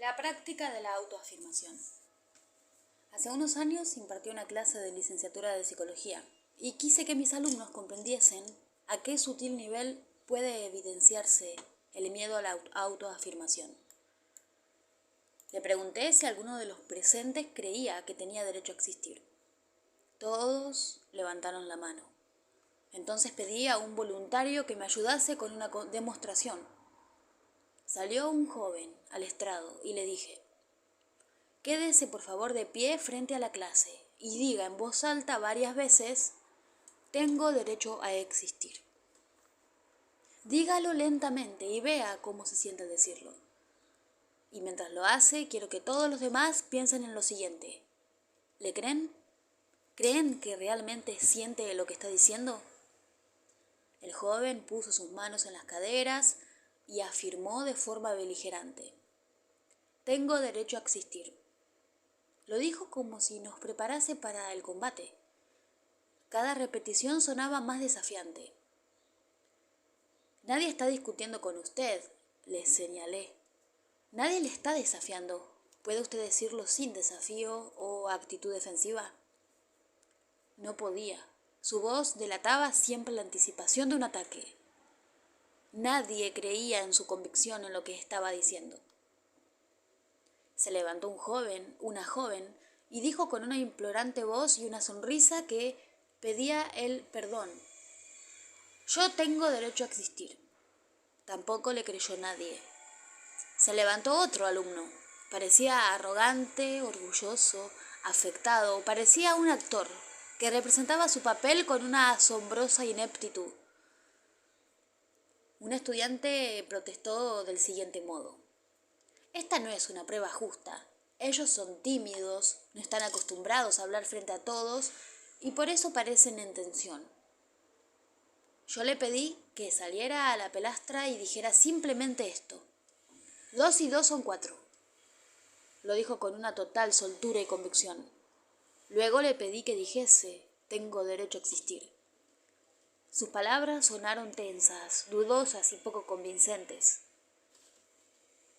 La práctica de la autoafirmación. Hace unos años impartí una clase de licenciatura de psicología y quise que mis alumnos comprendiesen a qué sutil nivel puede evidenciarse el miedo a la autoafirmación. Le pregunté si alguno de los presentes creía que tenía derecho a existir. Todos levantaron la mano. Entonces pedí a un voluntario que me ayudase con una demostración. Salió un joven al estrado y le dije: quédese por favor de pie frente a la clase y diga en voz alta varias veces: tengo derecho a existir. Dígalo lentamente y vea cómo se siente al decirlo. Y mientras lo hace, quiero que todos los demás piensen en lo siguiente: ¿le creen? ¿Creen que realmente siente lo que está diciendo? El joven puso sus manos en las caderas y afirmó de forma beligerante: tengo derecho a existir. Lo dijo como si nos preparase para el combate. Cada repetición sonaba más desafiante. Nadie está discutiendo con usted, le señalé. Nadie le está desafiando. ¿Puede usted decirlo sin desafío o actitud defensiva? No podía. Su voz delataba siempre la anticipación de un ataque. Nadie creía en su convicción en lo que estaba diciendo. Se levantó una joven, y dijo con una implorante voz y una sonrisa que pedía el perdón: yo tengo derecho a existir. Tampoco le creyó nadie. Se levantó otro alumno. Parecía arrogante, orgulloso, afectado. Parecía un actor que representaba su papel con una asombrosa ineptitud. Un estudiante protestó del siguiente modo: esta no es una prueba justa. Ellos son tímidos, no están acostumbrados a hablar frente a todos y por eso parecen en tensión. Yo le pedí que saliera a la pelastra y dijera simplemente esto: 2 y 2 son 4. Lo dijo con una total soltura y convicción. Luego le pedí que dijese: tengo derecho a existir. Sus palabras sonaron tensas, dudosas y poco convincentes.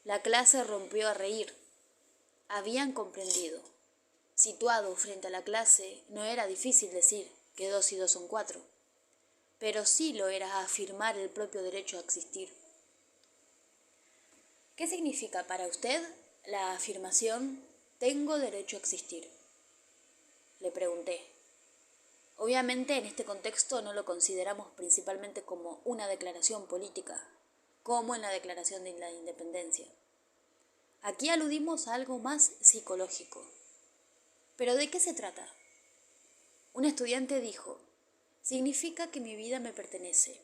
La clase rompió a reír. Habían comprendido. Situado frente a la clase, no era difícil decir que 2 y 2 son 4, pero sí lo era afirmar el propio derecho a existir. ¿Qué significa para usted la afirmación tengo derecho a existir?, le pregunté. Obviamente en este contexto no lo consideramos principalmente como una declaración política, como en la Declaración de la Independencia. Aquí aludimos a algo más psicológico. ¿Pero de qué se trata? Un estudiante dijo: significa que mi vida me pertenece.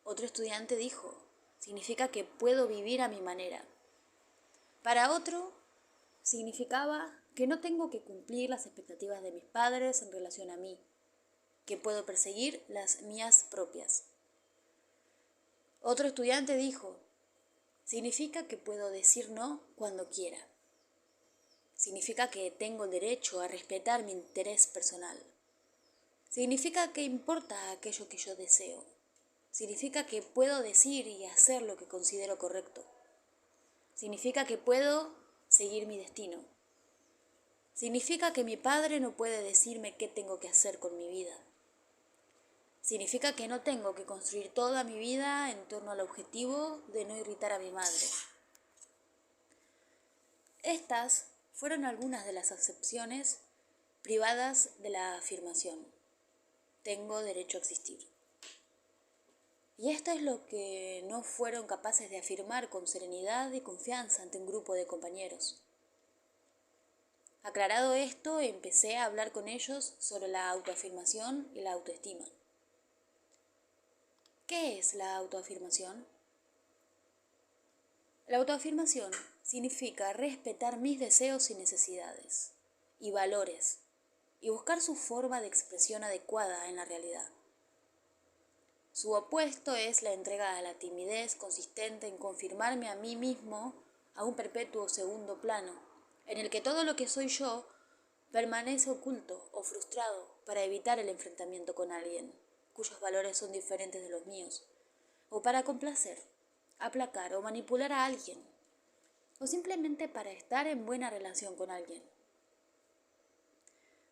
Otro estudiante dijo: significa que puedo vivir a mi manera. Para otro, significaba que no tengo que cumplir las expectativas de mis padres en relación a mí, que puedo perseguir las mías propias. Otro estudiante dijo: significa que puedo decir no cuando quiera. Significa que tengo el derecho a respetar mi interés personal. Significa que importa aquello que yo deseo. Significa que puedo decir y hacer lo que considero correcto. Significa que puedo seguir mi destino. Significa que mi padre no puede decirme qué tengo que hacer con mi vida. Significa que no tengo que construir toda mi vida en torno al objetivo de no irritar a mi madre. Estas fueron algunas de las acepciones privadas de la afirmación: tengo derecho a existir. Y esto es lo que no fueron capaces de afirmar con serenidad y confianza ante un grupo de compañeros. Aclarado esto, empecé a hablar con ellos sobre la autoafirmación y la autoestima. ¿Qué es la autoafirmación? La autoafirmación significa respetar mis deseos y necesidades, y valores, y buscar su forma de expresión adecuada en la realidad. Su opuesto es la entrega a la timidez consistente en confirmarme a mí mismo a un perpetuo segundo plano, en el que todo lo que soy yo permanece oculto o frustrado para evitar el enfrentamiento con alguien cuyos valores son diferentes de los míos, o para complacer, aplacar o manipular a alguien. o simplemente para estar en buena relación con alguien.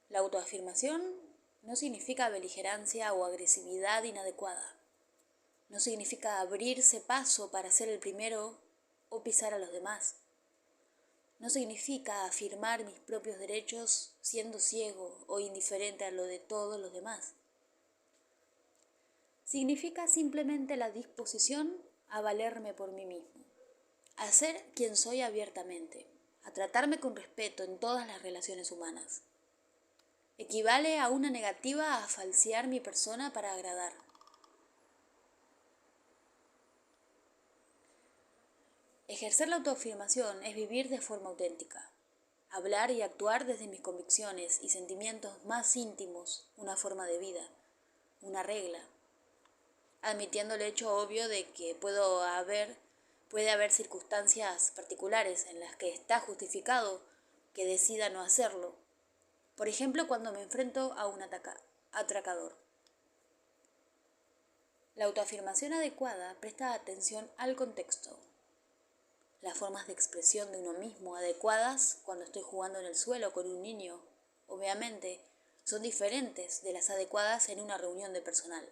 La autoafirmación no significa beligerancia o agresividad inadecuada. No significa abrirse paso para ser el primero o pisar a los demás. No significa afirmar mis propios derechos siendo ciego o indiferente a lo de todos los demás. Significa simplemente la disposición a valerme por mí mismo, a ser quien soy abiertamente, a tratarme con respeto en todas las relaciones humanas. Equivale a una negativa a falsear mi persona para agradar. Ejercer la autoafirmación es vivir de forma auténtica, hablar y actuar desde mis convicciones y sentimientos más íntimos, una forma de vida, una regla, admitiendo el hecho obvio de que puede haber circunstancias particulares en las que está justificado que decida no hacerlo. Por ejemplo, cuando me enfrento a un atracador. La autoafirmación adecuada presta atención al contexto. Las formas de expresión de uno mismo adecuadas cuando estoy jugando en el suelo con un niño, obviamente, son diferentes de las adecuadas en una reunión de personal.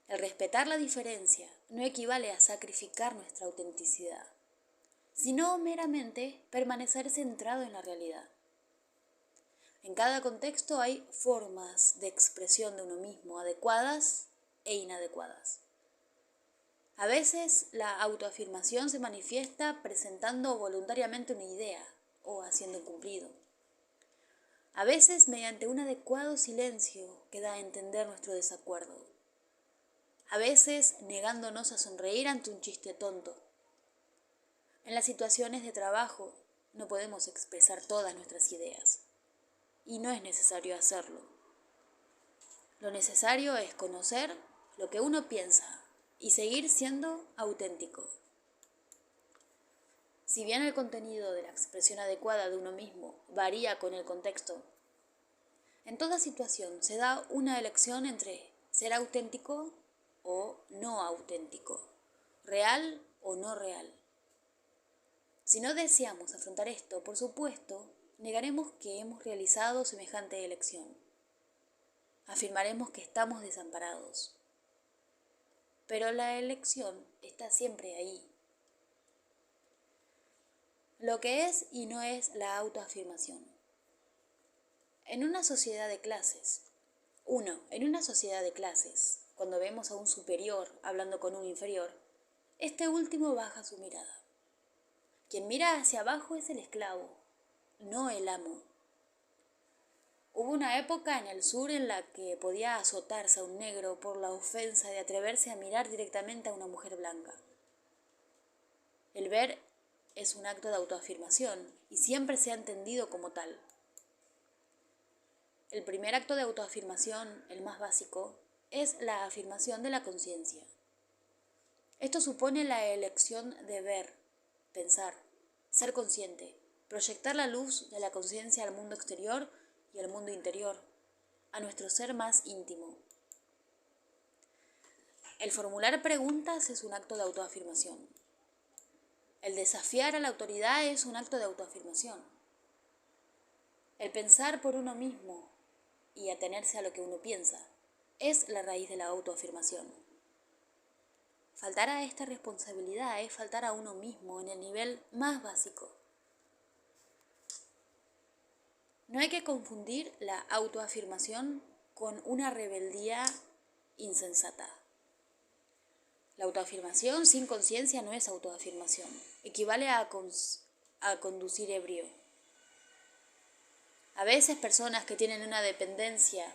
El respetar la diferencia no equivale a sacrificar nuestra autenticidad, sino meramente permanecer centrado en la realidad. En cada contexto hay formas de expresión de uno mismo adecuadas e inadecuadas. A veces la autoafirmación se manifiesta presentando voluntariamente una idea o haciendo un cumplido. A veces mediante un adecuado silencio que da a entender nuestro desacuerdo. A veces negándonos a sonreír ante un chiste tonto. En las situaciones de trabajo no podemos expresar todas nuestras ideas. Y no es necesario hacerlo. Lo necesario es conocer lo que uno piensa y seguir siendo auténtico. Si bien el contenido de la expresión adecuada de uno mismo varía con el contexto, en toda situación se da una elección entre ser auténtico o no auténtico, real o no real. Si no deseamos afrontar esto, por supuesto, negaremos que hemos realizado semejante elección. Afirmaremos que estamos desamparados. Pero la elección está siempre ahí. Lo que es y no es la autoafirmación. En una sociedad de clases, cuando vemos a un superior hablando con un inferior, este último baja su mirada. Quien mira hacia abajo es el esclavo, no el amo. Hubo una época en el sur en la que podía azotarse a un negro por la ofensa de atreverse a mirar directamente a una mujer blanca. El ver es un acto de autoafirmación y siempre se ha entendido como tal. El primer acto de autoafirmación, el más básico, es la afirmación de la conciencia. Esto supone la elección de ver, pensar, ser consciente, proyectar la luz de la conciencia al mundo exterior y al mundo interior, a nuestro ser más íntimo. El formular preguntas es un acto de autoafirmación. El desafiar a la autoridad es un acto de autoafirmación. El pensar por uno mismo y atenerse a lo que uno piensa es la raíz de la autoafirmación. Faltar a esta responsabilidad es faltar a uno mismo en el nivel más básico. No hay que confundir la autoafirmación con una rebeldía insensata. La autoafirmación sin conciencia no es autoafirmación. Equivale a conducir ebrio. A veces personas que tienen una dependencia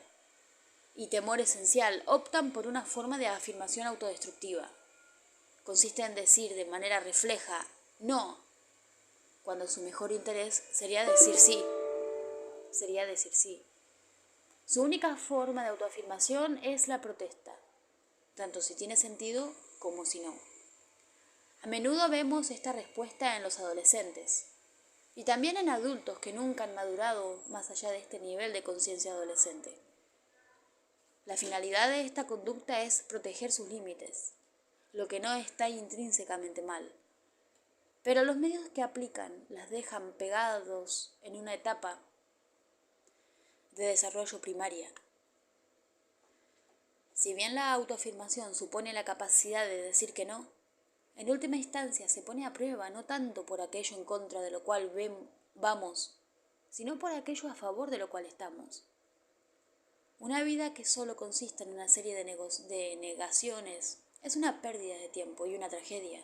y temor esencial optan por una forma de afirmación autodestructiva. Consiste en decir de manera refleja no, cuando su mejor interés sería decir sí. Su única forma de autoafirmación es la protesta, tanto si tiene sentido como si no. A menudo vemos esta respuesta en los adolescentes y también en adultos que nunca han madurado más allá de este nivel de conciencia adolescente. La finalidad de esta conducta es proteger sus límites, lo que no está intrínsecamente mal, pero los medios que aplican las dejan pegados en una etapa de desarrollo primaria. Si bien la autoafirmación supone la capacidad de decir que no, en última instancia se pone a prueba no tanto por aquello en contra de lo cual vamos, sino por aquello a favor de lo cual estamos. Una vida que solo consiste en una serie de negaciones es una pérdida de tiempo y una tragedia.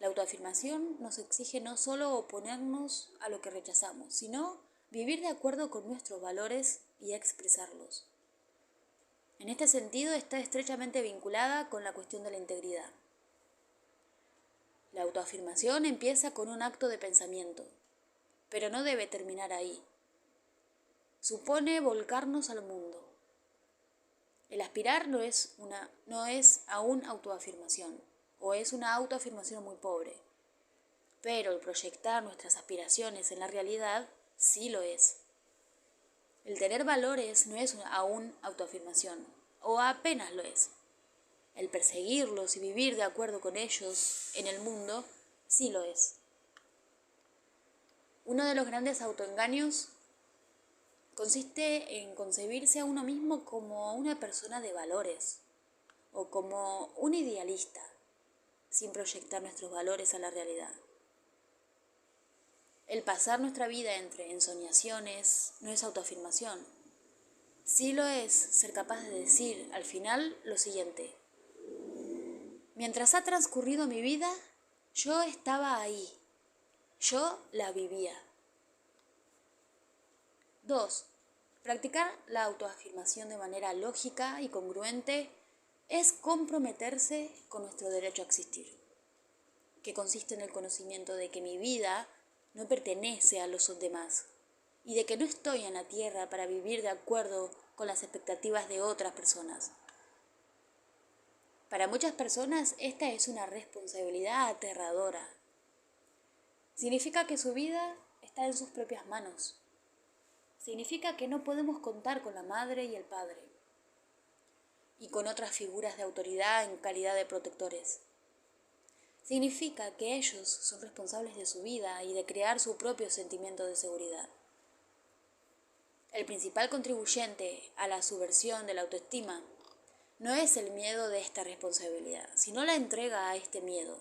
La autoafirmación nos exige no solo oponernos a lo que rechazamos, sino vivir de acuerdo con nuestros valores y expresarlos. En este sentido está estrechamente vinculada con la cuestión de la integridad. La autoafirmación empieza con un acto de pensamiento, pero no debe terminar ahí. Supone volcarnos al mundo. El aspirar no es aún autoafirmación, o es una autoafirmación muy pobre. Pero el proyectar nuestras aspiraciones en la realidad sí lo es. El tener valores no es aún autoafirmación, o apenas lo es. El perseguirlos y vivir de acuerdo con ellos en el mundo sí lo es. Uno de los grandes autoengaños consiste en concebirse a uno mismo como una persona de valores o como un idealista, sin proyectar nuestros valores a la realidad. El pasar nuestra vida entre ensoñaciones no es autoafirmación. Sí lo es ser capaz de decir al final lo siguiente: mientras ha transcurrido mi vida, yo estaba ahí, yo la vivía. 2. Practicar la autoafirmación de manera lógica y congruente es comprometerse con nuestro derecho a existir, que consiste en el conocimiento de que mi vida no pertenece a los demás y de que no estoy en la tierra para vivir de acuerdo con las expectativas de otras personas. Para muchas personas esta es una responsabilidad aterradora. Significa que su vida está en sus propias manos. Significa que no podemos contar con la madre y el padre y con otras figuras de autoridad en calidad de protectores. Significa que ellos son responsables de su vida y de crear su propio sentimiento de seguridad. El principal contribuyente a la subversión de la autoestima no es el miedo de esta responsabilidad, sino la entrega a este miedo.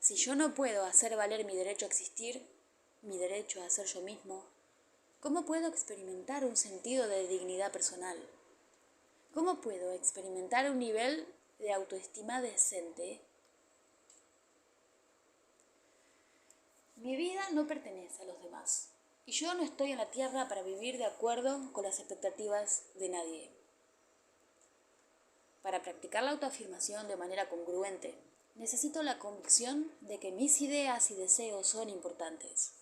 Si yo no puedo hacer valer mi derecho a existir, mi derecho a ser yo mismo, ¿cómo puedo experimentar un sentido de dignidad personal? ¿Cómo puedo experimentar un nivel de autoestima decente? Mi vida no pertenece a los demás y yo no estoy en la tierra para vivir de acuerdo con las expectativas de nadie. Para practicar la autoafirmación de manera congruente, necesito la convicción de que mis ideas y deseos son importantes.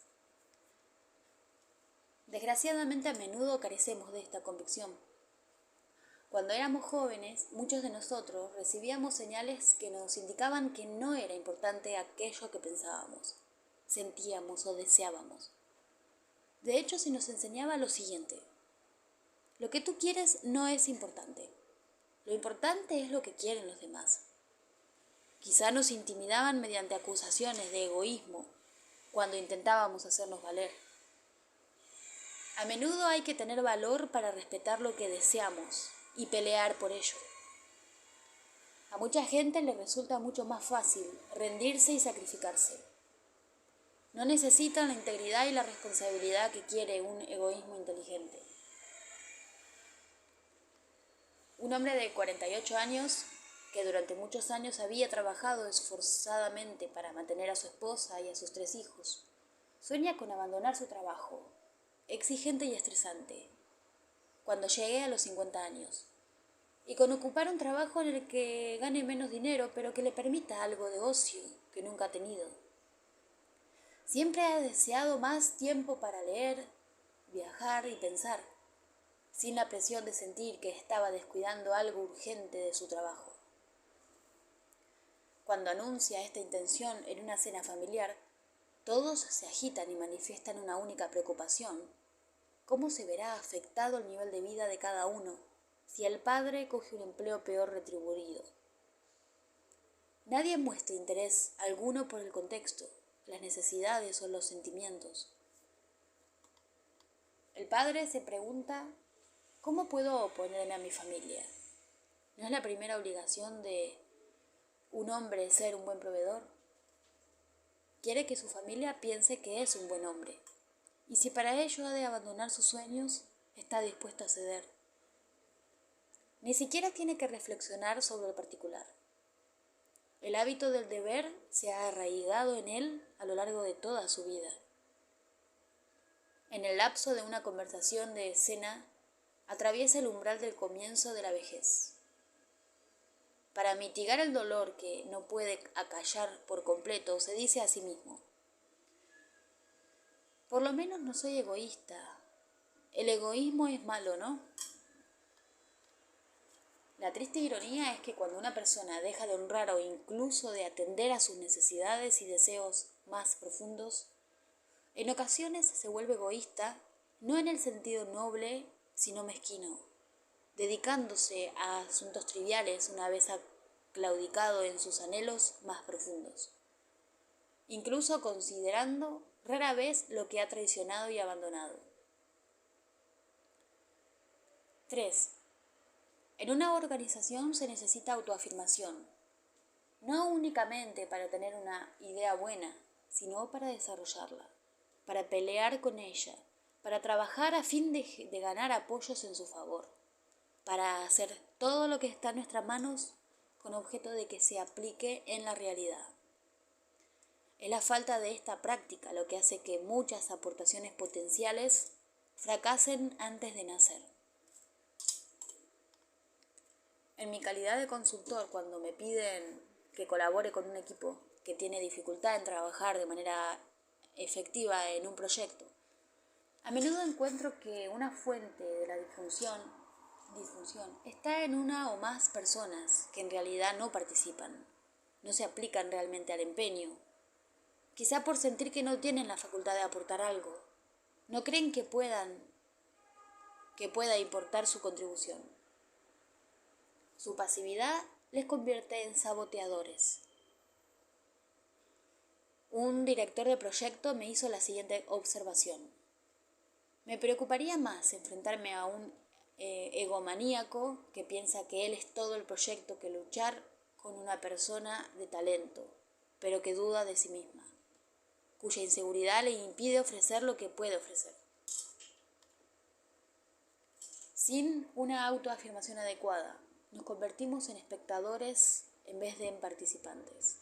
Desgraciadamente a menudo carecemos de esta convicción. Cuando éramos jóvenes, muchos de nosotros recibíamos señales que nos indicaban que no era importante aquello que pensábamos, sentíamos o deseábamos. De hecho, se nos enseñaba lo siguiente: lo que tú quieres no es importante. Lo importante es lo que quieren los demás. Quizá nos intimidaban mediante acusaciones de egoísmo cuando intentábamos hacernos valer. A menudo hay que tener valor para respetar lo que deseamos y pelear por ello. A mucha gente le resulta mucho más fácil rendirse y sacrificarse. No necesitan la integridad y la responsabilidad que quiere un egoísmo inteligente. Un hombre de 48 años, que durante muchos años había trabajado esforzadamente para mantener a su esposa y a sus 3 hijos, sueña con abandonar su trabajo, exigente y estresante, cuando llegue a los 50 años, y con ocupar un trabajo en el que gane menos dinero, pero que le permita algo de ocio que nunca ha tenido. Siempre ha deseado más tiempo para leer, viajar y pensar, sin la presión de sentir que estaba descuidando algo urgente de su trabajo. Cuando anuncia esta intención en una cena familiar, todos se agitan y manifiestan una única preocupación: ¿cómo se verá afectado el nivel de vida de cada uno si el padre coge un empleo peor retribuido? Nadie muestra interés alguno por el contexto, las necesidades o los sentimientos. El padre se pregunta, ¿cómo puedo oponerme a mi familia? ¿No es la primera obligación de un hombre ser un buen proveedor? Quiere que su familia piense que es un buen hombre, y si para ello ha de abandonar sus sueños, está dispuesto a ceder. Ni siquiera tiene que reflexionar sobre el particular. El hábito del deber se ha arraigado en él a lo largo de toda su vida. En el lapso de una conversación de cena, atraviesa el umbral del comienzo de la vejez. Para mitigar el dolor que no puede acallar por completo, se dice a sí mismo: por lo menos no soy egoísta. El egoísmo es malo, ¿no? La triste ironía es que cuando una persona deja de honrar o incluso de atender a sus necesidades y deseos más profundos, en ocasiones se vuelve egoísta, no en el sentido noble, sino mezquino, dedicándose a asuntos triviales una vez ha claudicado en sus anhelos más profundos, incluso considerando rara vez lo que ha traicionado y abandonado. 3. En una organización se necesita autoafirmación, no únicamente para tener una idea buena, sino para desarrollarla, para pelear con ella, para trabajar a fin de ganar apoyos en su favor, para hacer todo lo que está en nuestras manos con objeto de que se aplique en la realidad. Es la falta de esta práctica lo que hace que muchas aportaciones potenciales fracasen antes de nacer. En mi calidad de consultor, cuando me piden que colabore con un equipo que tiene dificultad en trabajar de manera efectiva en un proyecto, a menudo encuentro que una fuente de la disfunción está en una o más personas que en realidad no participan, no se aplican realmente al empeño, quizá por sentir que no tienen la facultad de aportar algo, no creen que pueda importar su contribución. Su pasividad les convierte en saboteadores. Un director de proyecto me hizo la siguiente observación: me preocuparía más enfrentarme a un egomaníaco que piensa que él es todo el proyecto que luchar con una persona de talento, pero que duda de sí misma, cuya inseguridad le impide ofrecer lo que puede ofrecer. Sin una autoafirmación adecuada, nos convertimos en espectadores en vez de en participantes.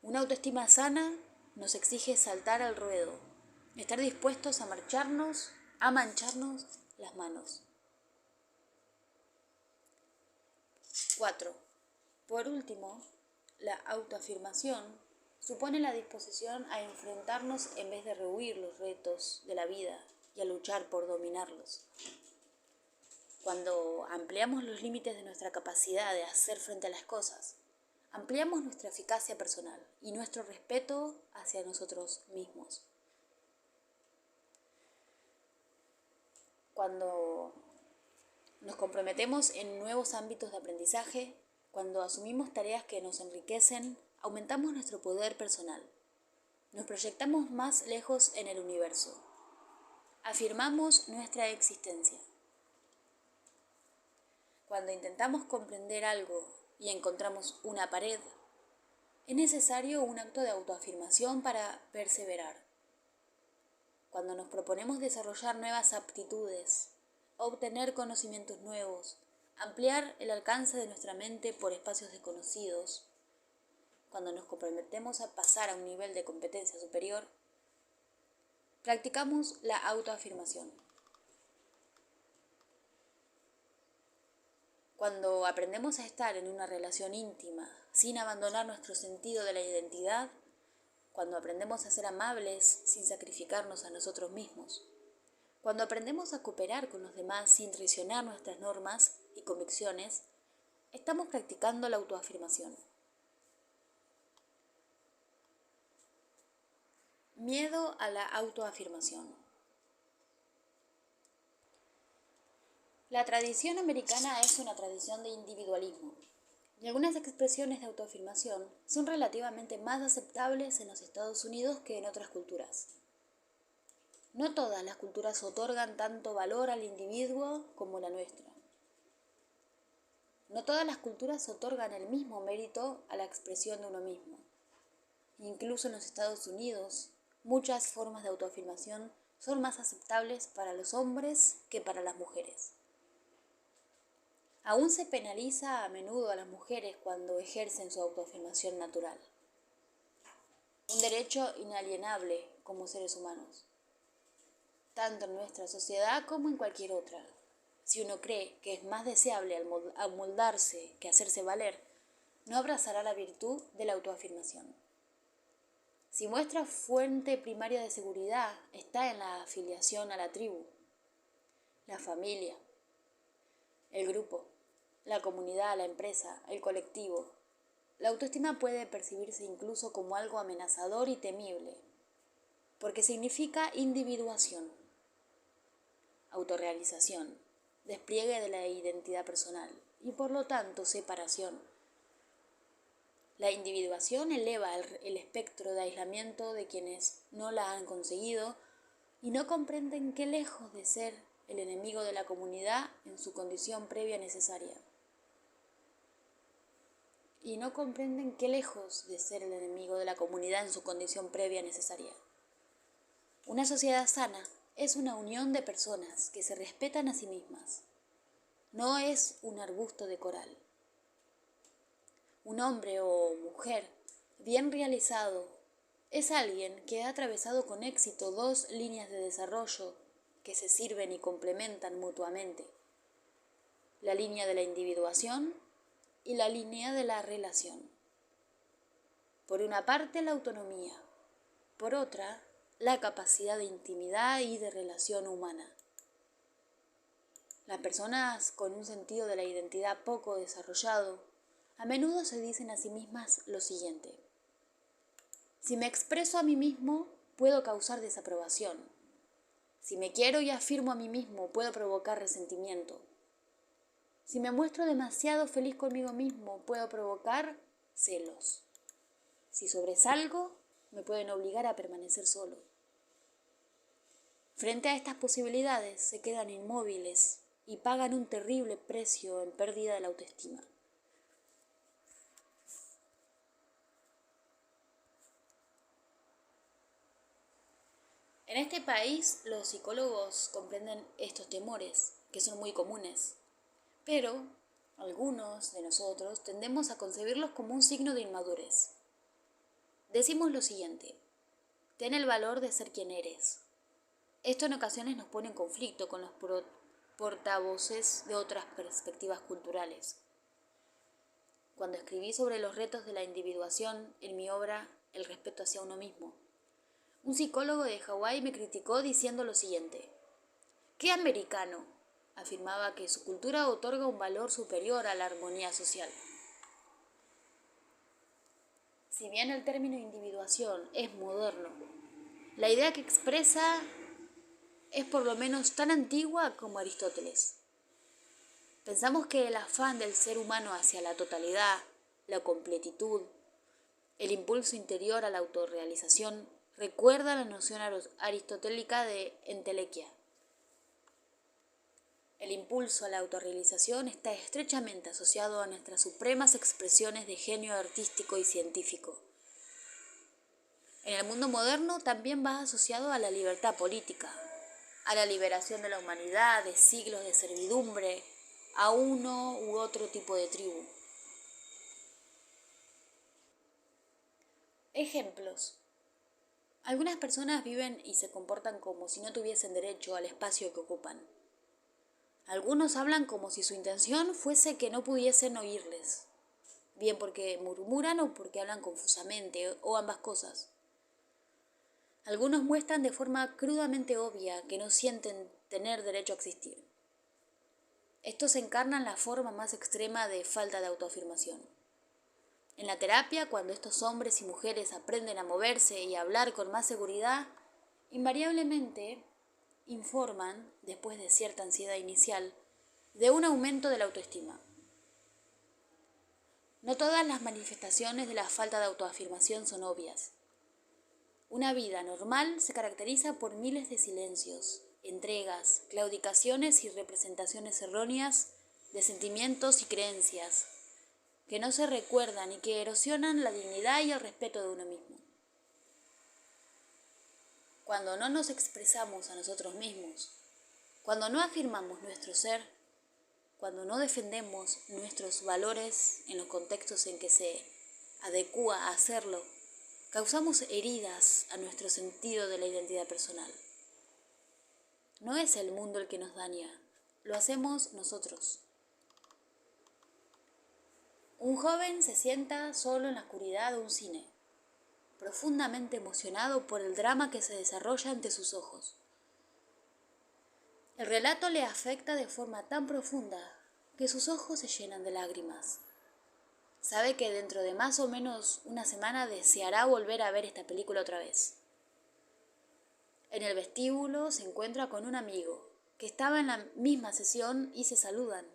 Una autoestima sana nos exige saltar al ruedo, estar dispuestos a mancharnos las manos. 4. Por último, la autoafirmación supone la disposición a enfrentarnos en vez de rehuir los retos de la vida y a luchar por dominarlos. Cuando ampliamos los límites de nuestra capacidad de hacer frente a las cosas, ampliamos nuestra eficacia personal y nuestro respeto hacia nosotros mismos. Cuando nos comprometemos en nuevos ámbitos de aprendizaje, cuando asumimos tareas que nos enriquecen, aumentamos nuestro poder personal. Nos proyectamos más lejos en el universo. Afirmamos nuestra existencia. Cuando intentamos comprender algo y encontramos una pared, es necesario un acto de autoafirmación para perseverar. Cuando nos proponemos desarrollar nuevas aptitudes, obtener conocimientos nuevos, ampliar el alcance de nuestra mente por espacios desconocidos, cuando nos comprometemos a pasar a un nivel de competencia superior, practicamos la autoafirmación. Cuando aprendemos a estar en una relación íntima, sin abandonar nuestro sentido de la identidad, cuando aprendemos a ser amables sin sacrificarnos a nosotros mismos, cuando aprendemos a cooperar con los demás sin traicionar nuestras normas y convicciones, estamos practicando la autoafirmación. Miedo a la autoafirmación. La tradición americana es una tradición de individualismo, Y algunas expresiones de autoafirmación son relativamente más aceptables en los Estados Unidos que en otras culturas. No todas las culturas otorgan tanto valor al individuo como la nuestra. No todas las culturas otorgan el mismo mérito a la expresión de uno mismo. Incluso en los Estados Unidos, muchas formas de autoafirmación son más aceptables para los hombres que para las mujeres. Aún se penaliza a menudo a las mujeres cuando ejercen su autoafirmación natural. Un derecho inalienable como seres humanos, tanto en nuestra sociedad como en cualquier otra. Si uno cree que es más deseable amoldarse que hacerse valer, no abrazará la virtud de la autoafirmación. Si vuestra fuente primaria de seguridad está en la afiliación a la tribu, la familia, el grupo, la comunidad, la empresa, el colectivo, la autoestima puede percibirse incluso como algo amenazador y temible, porque significa individuación, autorrealización, despliegue de la identidad personal y por lo tanto separación. La individuación eleva el espectro de aislamiento de quienes no la han conseguido y no comprenden qué lejos de ser el enemigo de la comunidad en su condición previa necesaria. Una sociedad sana es una unión de personas que se respetan a sí mismas. No es un arbusto de coral. Un hombre o mujer bien realizado es alguien que ha atravesado con éxito dos líneas de desarrollo que se sirven y complementan mutuamente: la línea de la individuación y la línea de la relación. Por una parte, la autonomía, por otra, la capacidad de intimidad y de relación humana. Las personas con un sentido de la identidad poco desarrollado a menudo se dicen a sí mismas lo siguiente: si me expreso a mí mismo, puedo causar desaprobación. Si me quiero y afirmo a mí mismo, puedo provocar resentimiento. Si me muestro demasiado feliz conmigo mismo, puedo provocar celos. Si sobresalgo, me pueden obligar a permanecer solo. Frente a estas posibilidades, se quedan inmóviles y pagan un terrible precio en pérdida de la autoestima. En este país, los psicólogos comprenden estos temores, que son muy comunes, pero algunos de nosotros tendemos a concebirlos como un signo de inmadurez. Decimos lo siguiente: ten el valor de ser quien eres. Esto en ocasiones nos pone en conflicto con los portavoces de otras perspectivas culturales. Cuando escribí sobre los retos de la individuación en mi obra El respeto hacia uno mismo, un psicólogo de Hawái me criticó diciendo lo siguiente: ¿qué americano afirmaba que su cultura otorga un valor superior a la armonía social? Si bien el término individuación es moderno, la idea que expresa es por lo menos tan antigua como Aristóteles. Pensamos que el afán del ser humano hacia la totalidad, la completitud, el impulso interior a la autorrealización recuerda la noción aristotélica de entelequia. El impulso a la autorrealización está estrechamente asociado a nuestras supremas expresiones de genio artístico y científico. En el mundo moderno también va asociado a la libertad política, a la liberación de la humanidad de siglos de servidumbre a uno u otro tipo de tribu. Ejemplos. Algunas personas viven y se comportan como si no tuviesen derecho al espacio que ocupan. Algunos hablan como si su intención fuese que no pudiesen oírles, bien porque murmuran o porque hablan confusamente, o ambas cosas. Algunos muestran de forma crudamente obvia que no sienten tener derecho a existir. Estos encarnan la forma más extrema de falta de autoafirmación. En la terapia, cuando estos hombres y mujeres aprenden a moverse y a hablar con más seguridad, invariablemente informan, después de cierta ansiedad inicial, de un aumento de la autoestima. No todas las manifestaciones de la falta de autoafirmación son obvias. Una vida normal se caracteriza por miles de silencios, entregas, claudicaciones y representaciones erróneas de sentimientos y creencias que no se recuerdan y que erosionan la dignidad y el respeto de uno mismo. Cuando no nos expresamos a nosotros mismos, cuando no afirmamos nuestro ser, cuando no defendemos nuestros valores en los contextos en que se adecúa a hacerlo, causamos heridas a nuestro sentido de la identidad personal. No es el mundo el que nos daña, lo hacemos nosotros. Un joven se sienta solo en la oscuridad de un cine, profundamente emocionado por el drama que se desarrolla ante sus ojos. El relato le afecta de forma tan profunda que sus ojos se llenan de lágrimas. Sabe que dentro de más o menos una semana deseará volver a ver esta película otra vez. En el vestíbulo se encuentra con un amigo que estaba en la misma sesión y se saludan.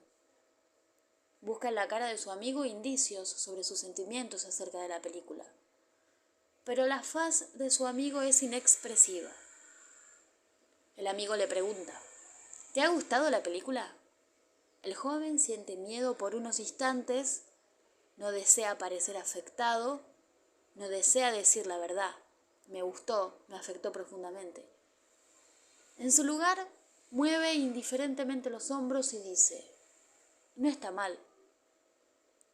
Busca en la cara de su amigo indicios sobre sus sentimientos acerca de la película. Pero la faz de su amigo es inexpresiva. El amigo le pregunta: ¿te ha gustado la película? El joven siente miedo por unos instantes, no desea parecer afectado, no desea decir la verdad. Me gustó, me afectó profundamente. En su lugar, mueve indiferentemente los hombros y dice: no está mal.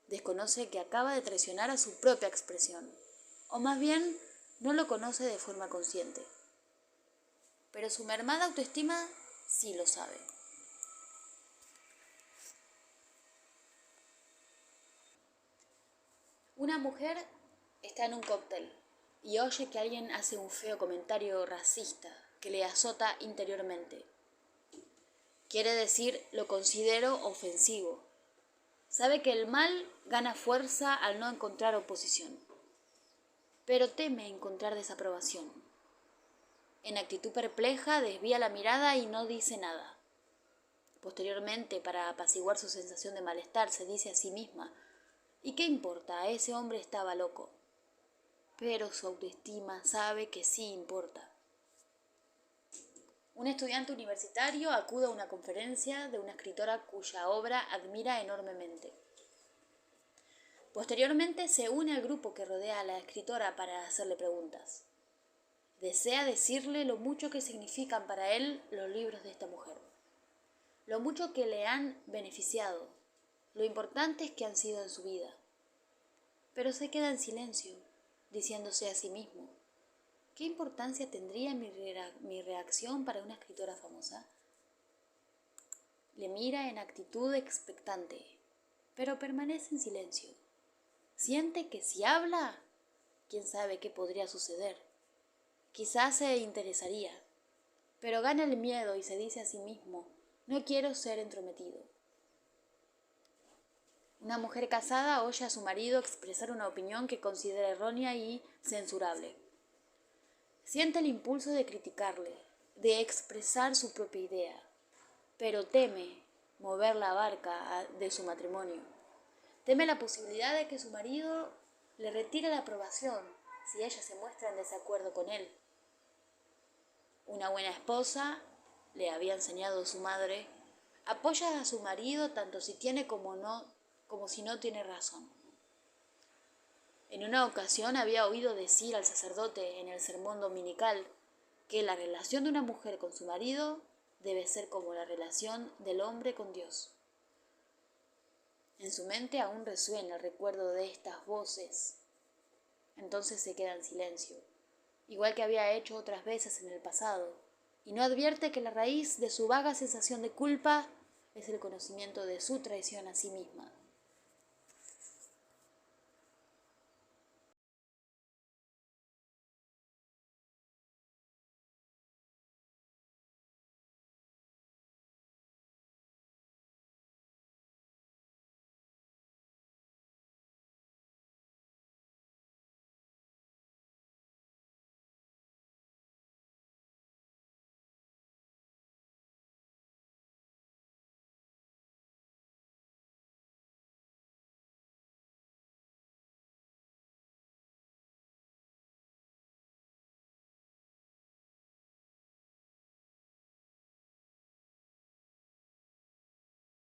Desconoce que acaba de traicionar a su propia expresión, o más bien, no lo conoce de forma consciente. Pero su mermada autoestima sí lo sabe. Una mujer está en un cóctel y oye que alguien hace un feo comentario racista que le azota interiormente. Quiere decir, lo considero ofensivo. Sabe que el mal gana fuerza al no encontrar oposición, pero teme encontrar desaprobación. En actitud perpleja desvía la mirada y no dice nada. Posteriormente, para apaciguar su sensación de malestar, se dice a sí misma: ¿y qué importa? Ese hombre estaba loco. Pero su autoestima sabe que sí importa. Un estudiante universitario acude a una conferencia de una escritora cuya obra admira enormemente. Posteriormente se une al grupo que rodea a la escritora para hacerle preguntas. Desea decirle lo mucho que significan para él los libros de esta mujer, lo mucho que le han beneficiado, lo importantes que han sido en su vida. Pero se queda en silencio, diciéndose a sí mismo: ¿qué importancia tendría mi reacción para una escritora famosa? Le mira en actitud expectante, pero permanece en silencio. Siente que si habla, quién sabe qué podría suceder. Quizás se interesaría, pero gana el miedo y se dice a sí mismo: no quiero ser entrometido. Una mujer casada oye a su marido expresar una opinión que considera errónea y censurable. Siente el impulso de criticarle, de expresar su propia idea, pero teme mover la barca de su matrimonio. Teme la posibilidad de que su marido le retire la aprobación si ella se muestra en desacuerdo con él. Una buena esposa, le había enseñado su madre, apoya a su marido tanto si tiene como si no tiene razón. En una ocasión había oído decir al sacerdote en el sermón dominical que la relación de una mujer con su marido debe ser como la relación del hombre con Dios. En su mente aún resuena el recuerdo de estas voces. Entonces se queda en silencio, igual que había hecho otras veces en el pasado, y no advierte que la raíz de su vaga sensación de culpa es el conocimiento de su traición a sí misma.